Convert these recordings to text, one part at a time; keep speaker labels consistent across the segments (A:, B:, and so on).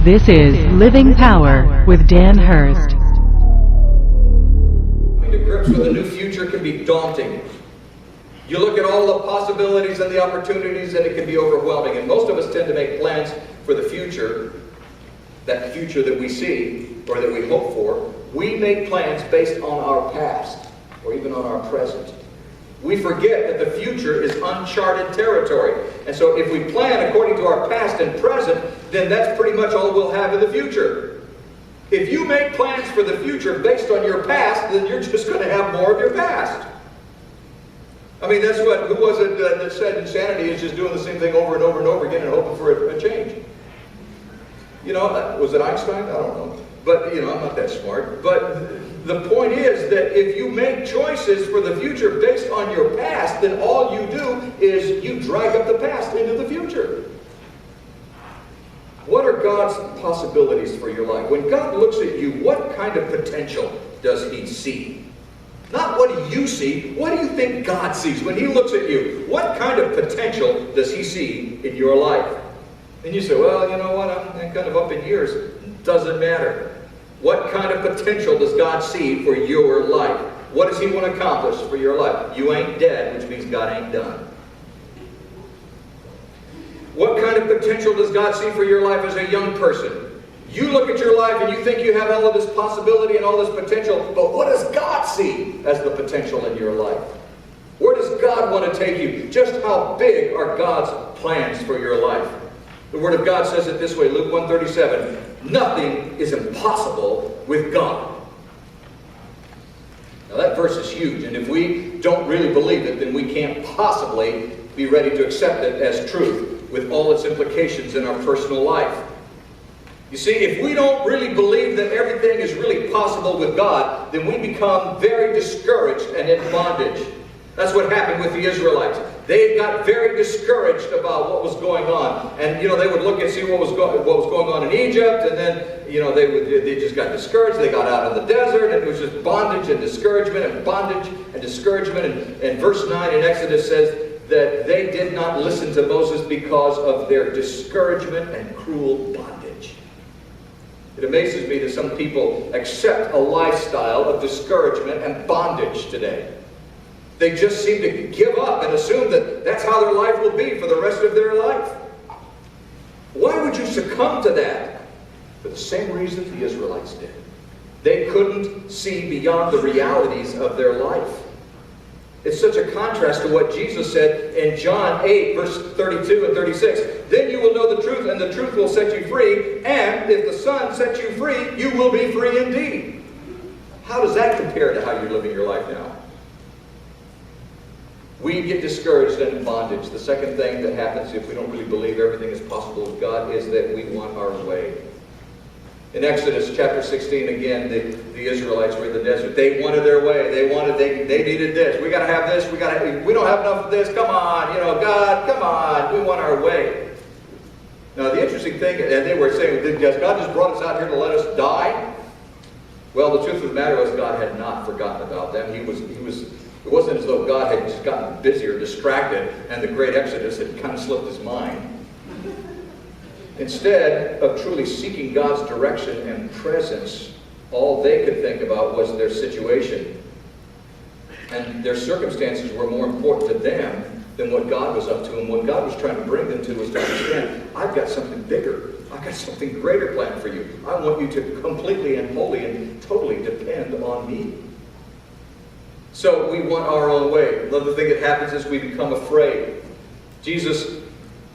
A: This is Living Power with Dan Hurst.
B: Coming to grips with a new future can be daunting. You look at all the possibilities and the opportunities and it can be overwhelming. And most of us tend to make plans for the future, that future that we see or that we hope for. We make plans based on our past or even on our present. We forget that the future is uncharted territory. And so if we plan according to our past and present, then that's pretty much all we'll have in the future. If you make plans for the future based on your past, then you're just going to have more of your past. I mean, that's what, who was it that said insanity is just doing the same thing over and over and over again and hoping for a change? You know, was it Einstein? I don't know. But, I'm not that smart. But the point is that if you make choices for the future based on your past, then all you do is you drag up the past into the future. What are God's possibilities for your life? When God looks at you, what kind of potential does He see? Not what do you see, what do you think God sees when He looks at you? What kind of potential does He see in your life? And you say, well, you know what, I'm kind of up in years. Doesn't matter. What kind of potential does God see for your life? What does He want to accomplish for your life? You ain't dead, which means God ain't done. What kind of potential does God see for your life as a young person? You look at your life and you think you have all of this possibility and all this potential, but what does God see as the potential in your life? Where does God want to take you? Just how big are God's plans for your life? The Word of God says it this way, Luke 1:37, nothing is impossible with God. Now that verse is huge, and if we don't really believe it, then we can't possibly be ready to accept it as truth with all its implications in our personal life. You see, if we don't really believe that everything is really possible with God, then we become very discouraged and in bondage. That's what happened with the Israelites. They got very discouraged about what was going on. And, they would look and see what was going on in Egypt, and then, they just got discouraged. They got out in the desert, and it was just bondage and discouragement and bondage and discouragement. And verse 9 in Exodus says that they did not listen to Moses because of their discouragement and cruel bondage. It amazes me that some people accept a lifestyle of discouragement and bondage today. They just seem to give up and assume that that's how their life will be for the rest of their life. Why would you succumb to that? For the same reason the Israelites did. They couldn't see beyond the realities of their life. It's such a contrast to what Jesus said in John 8, verse 32 and 36. Then you will know the truth, and the truth will set you free. And if the Son sets you free, you will be free indeed. How does that compare to how you're living your life now? We get discouraged and in bondage. The second thing that happens if we don't really believe everything is possible with God is that we want our way. In Exodus chapter 16, again, the Israelites were in the desert. They wanted their way. They needed this. We got to have this. We don't have enough of this. Come on, God, come on. We want our way. Now, the interesting thing, and they were saying, God just brought us out here to let us die? Well, the truth of the matter was God had not forgotten about them. It wasn't as though God had just gotten busy or distracted and the great Exodus had kind of slipped his mind. Instead of truly seeking God's direction and presence, all they could think about was their situation. And their circumstances were more important to them than what God was up to. And what God was trying to bring them to was to understand, I've got something bigger. I've got something greater planned for you. I want you to completely and wholly and totally depend on me. So we want our own way. Another thing that happens is we become afraid. Jesus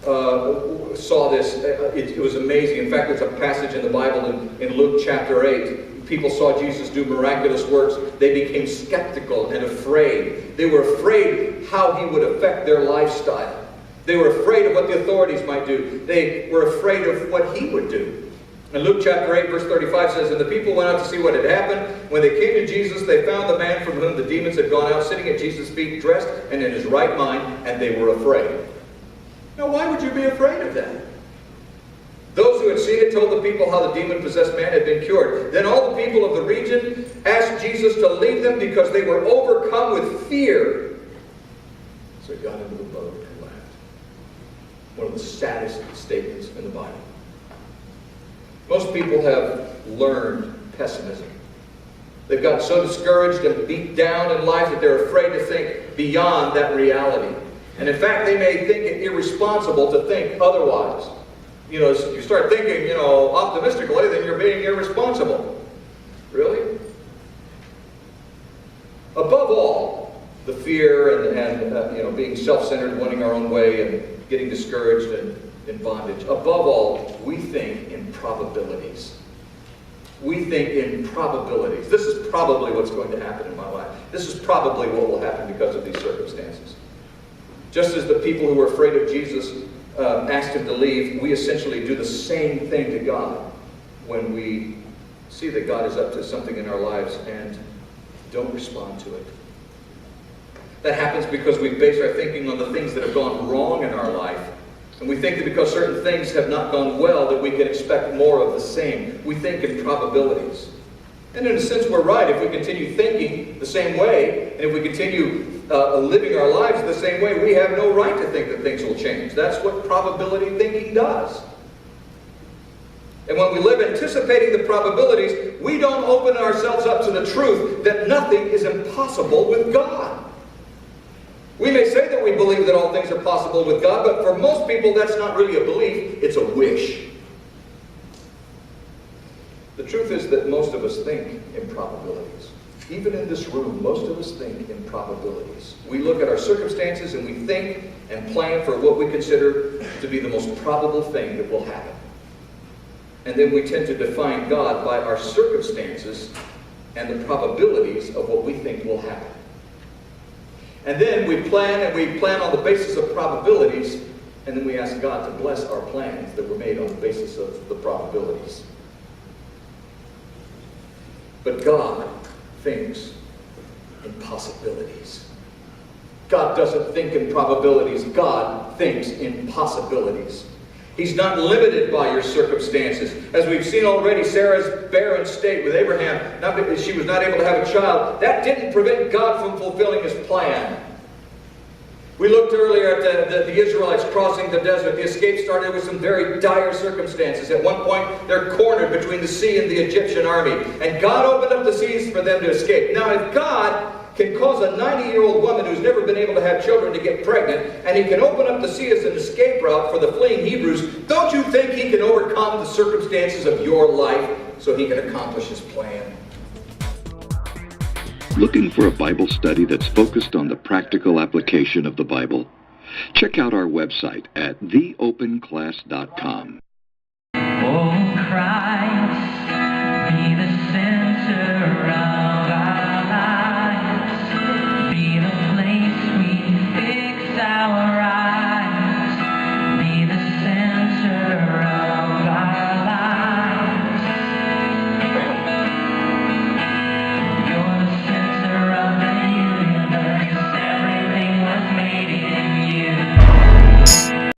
B: saw this. It was amazing. In fact, there's a passage in the Bible in Luke chapter 8. People saw Jesus do miraculous works. They became skeptical and afraid. They were afraid how he would affect their lifestyle. They were afraid of what the authorities might do. They were afraid of what he would do. And Luke chapter 8, verse 35 says, and the people went out to see what had happened. When they came to Jesus, they found the man from whom the demons had gone out, sitting at Jesus' feet, dressed and in his right mind, and they were afraid. Now, why would you be afraid of that? Those who had seen it told the people how the demon-possessed man had been cured. Then all the people of the region asked Jesus to leave them because they were overcome with fear. So he got into the boat and left. One of the saddest statements in the Bible. Most people have learned pessimism. They've gotten so discouraged and beat down in life that they're afraid to think beyond that reality. And in fact, they may think it irresponsible to think otherwise. You know, you start thinking, optimistically, then you're being irresponsible. Really? Above all, the fear and being self-centered, wanting our own way, and getting discouraged and in bondage. Above all, we think in probabilities. We think in probabilities. This is probably what's going to happen in my life. This is probably what will happen because of these circumstances. Just as the people who were afraid of Jesus asked him to leave, we essentially do the same thing to God when we see that God is up to something in our lives and don't respond to it. That happens because we base our thinking on the things that have gone wrong in our life. And we think that because certain things have not gone well, that we can expect more of the same. We think in probabilities. And in a sense, we're right. If we continue thinking the same way, and if we continue living our lives the same way, we have no right to think that things will change. That's what probability thinking does. And when we live anticipating the probabilities, we don't open ourselves up to the truth that nothing is impossible with God. We may say that we believe that all things are possible with God, but for most people that's not really a belief, it's a wish. The truth is that most of us think in probabilities. Even in this room, most of us think in probabilities. We look at our circumstances and we think and plan for what we consider to be the most probable thing that will happen. And then we tend to define God by our circumstances and the probabilities of what we think will happen. And then we plan on the basis of probabilities, and then we ask God to bless our plans that were made on the basis of the probabilities. But God thinks in possibilities. God doesn't think in probabilities. God thinks in possibilities. He's not limited by your circumstances. As we've seen already, Sarah's barren state with Abraham, not because she was not able to have a child, that didn't prevent God from fulfilling his plan. We looked earlier at the Israelites crossing the desert. The escape started with some very dire circumstances. At one point, they're cornered between the sea and the Egyptian army. And God opened up the seas for them to escape. Now, if God can cause a 90-year-old woman who's never been able to have children to get pregnant, and he can open up the sea as an escape route for the fleeing Hebrews, don't you think he can overcome the circumstances of your life so he can accomplish his plan?
C: Looking for a Bible study that's focused on the practical application of the Bible? Check out our website at theopenclass.com.